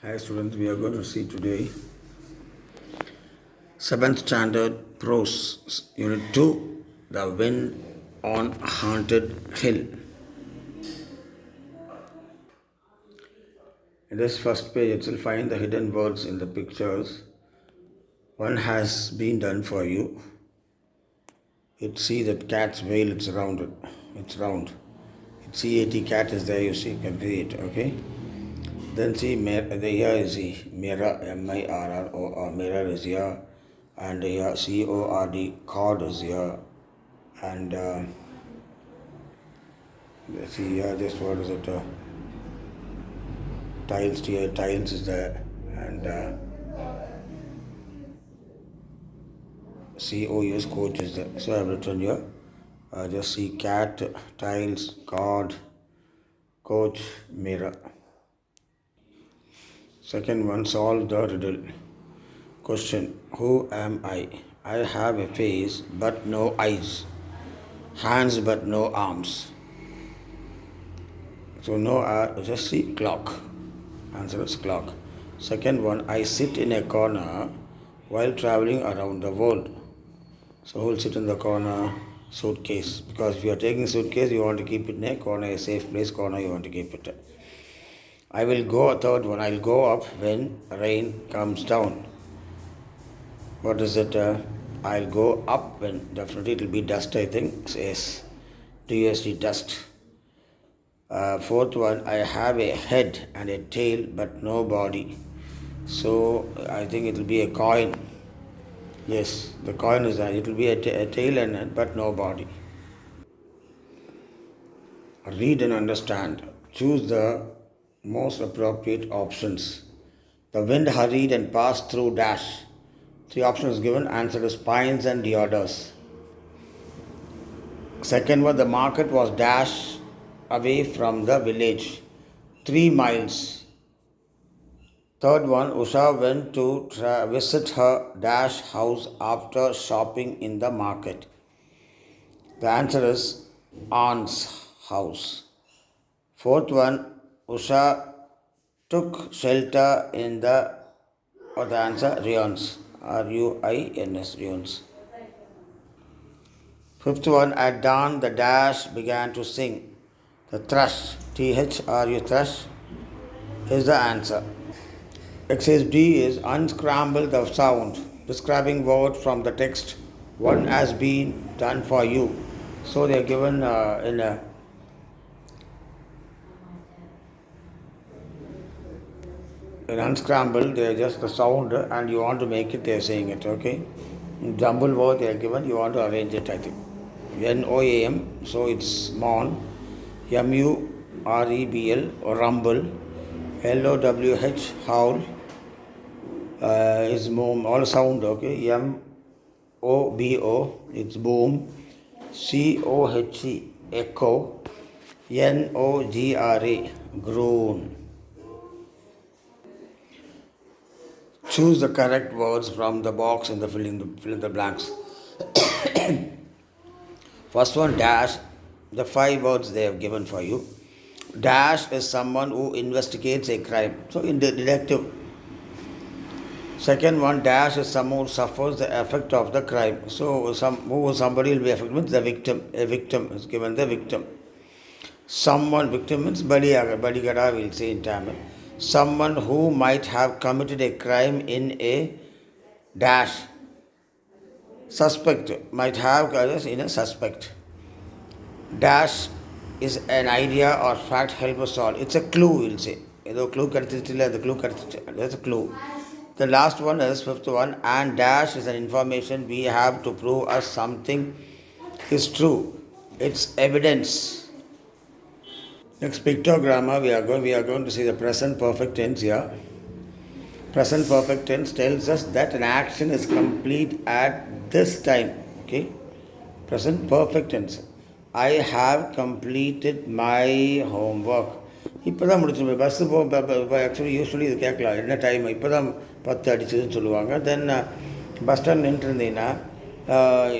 Hi students, we are going to see today 7th standard prose unit 2, The Wind on Haunted Hill. In this first page itself, find the hidden words in the pictures. One has been done for you. See that cat's veil, it's rounded. It's round. CAT cat is there, you see, you can read it, okay? Then see, here is the mirror, MIRROR, mirror is here, and here CORD, cord is here, and see here, just what is it, tiles here, tiles is there, and COUS, coach is there. So I have written here, just see cat, tiles, cord, coach, mirror. Second one, solve the riddle. Question, who am I? I have a face but no eyes, hands but no arms. So no, just see clock. Answer is clock. Second one, I sit in a corner while traveling around the world. So who will sit in the corner? Suitcase. Because if you are taking suitcase, you want to keep it in a corner, a safe place corner, you want to keep it. I will go, third one, I'll go up when rain comes down. What is it? I'll go up when, definitely it will be dust, I think. Yes, DST, dust. Fourth one, I have a head and a tail but no body. So I think it will be a coin. Yes, the coin is that. It will be a tail and head but no body. Read and understand. Choose the most appropriate options. The wind hurried and passed through dash. 3 options given. Answer is pines and deodars. Second one, the market was dash away from the village, 3 miles. Third one, Usha went to visit her dash house after shopping in the market. The answer is aunt's house. Fourth one, Usha took shelter in the answer, ruins, RUINS, ruins. Fifth one, at dawn the dash began to sing. The thrush, THRU, thrush, is the answer. Exercise D is unscramble the sound, describing word from the text. One has been done for you. So they are given in unscramble, they are just the sound and you want to make it, they are saying it, okay? In jumble word they are given, you want to arrange it, I think. NOAM, so it's mon. MUREBL, or rumble. LOWH, howl, is moom, all sound, okay? MOBO, it's boom. COHE, echo. NOGRA, groan. Choose the correct words from the box in the fill in the blanks. First one, dash. The 5 words they have given for you. Dash is someone who investigates a crime. So in the detective. Second one, dash is someone who suffers the effect of the crime. So somebody will be affected with the victim. A victim is given the victim. Someone, victim means Badigada will say in Tamil. Someone who might have committed a crime in a dash. Suspect might have others in a suspect. Dash is an idea or fact help us solve. It's a clue, we'll say. The clue that's a clue. The last one is fifth one, and dash is an information we have to prove us something is true. It's evidence. Next pictogramma, we are going to see the present perfect tense here. Present perfect tense tells us that an action is complete at this time. Okay? Present perfect tense. I have completed my homework. இப்போ தான் முடிச்சு bus actually usually இது கேட்கலாம் என்ன time இப்போ தான் 10 அடிச்சதுன்னு சொல்லுவாங்க. தென் bus stand நின்றுருந்தீங்கன்னா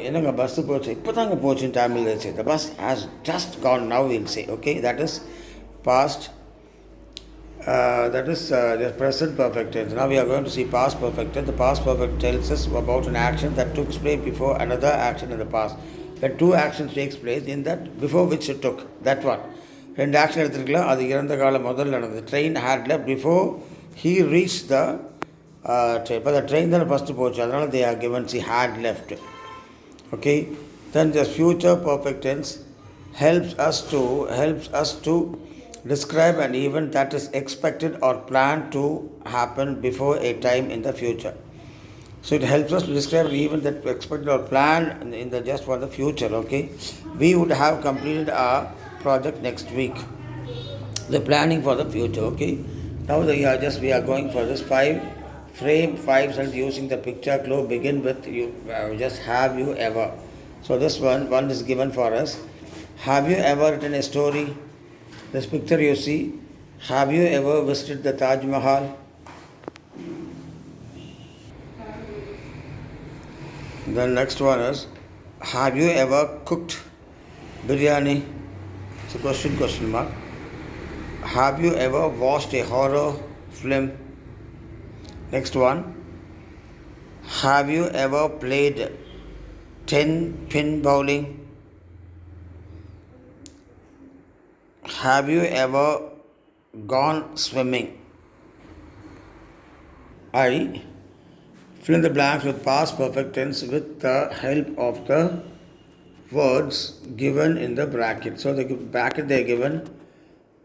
என்னங்க பஸ்ஸு போச்சு இப்போ தாங்க போச்சுன்னு Tamil say the bus has just gone now will say okay that is past That is the present perfect tense. Now we are going to see past perfect tense. The past perfect tells us about an action that took place before another action in the past. When two actions takes place in that before which it took, that one. ரெண்டு action எடுத்துருக்கலாம். அது இறந்த காலம் முதல்ல நடந்தது. Train had left before he reach the train. இப்போ the train தான் first போச்சு. அதனால் they are given she had left. Okay. Then the future perfect tense helps us to describe an event that is expected or planned to happen before a time in the future. So it helps us to describe an event that we expected or planned in the just for the future. Okay, we would have completed our project next week. The planning for the future. Okay, now we are going for this frame 5 and using the picture clue. Begin with you. Just have you ever. So this one is given for us. Have you ever written a story? This picture you see, have you ever visited the Taj Mahal? The next one is, have you ever cooked biryani? It's a question mark. Have you ever watched a horror film? Next one, have you ever played 10-pin bowling? Have you ever gone swimming? I fill in the blanks with past perfect tense with the help of the words given in the bracket. So the bracket they are given.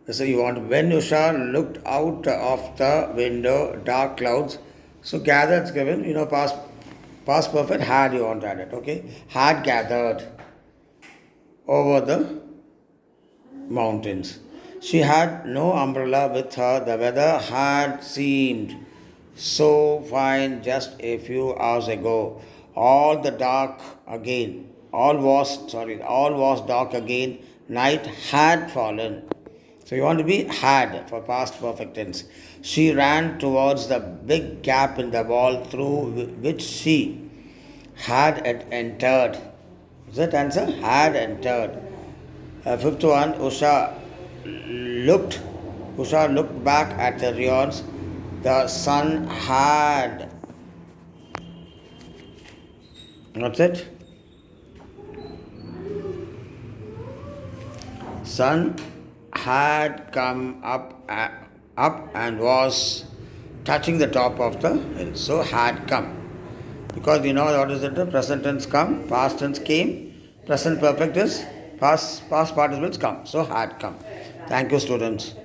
So you want when Usha looked out of the window, dark clouds. So gathered is given. Past perfect had you want to add it. Okay, had gathered over the mountains. She had no umbrella with her. The weather had seemed so fine just a few hours ago. All was dark again. Night had fallen. So you want to be had for past perfect tense. She ran towards the big gap in the wall through which she had entered. Is that answer? Had entered. Fifth one, Usha looked back at the ruins. The sun had. What's it? Sun had come up and was touching the top of the hill. So had come. Because we know what is it? The present tense come, past tense came, present perfect is past participles come. So had come. Thank you, students.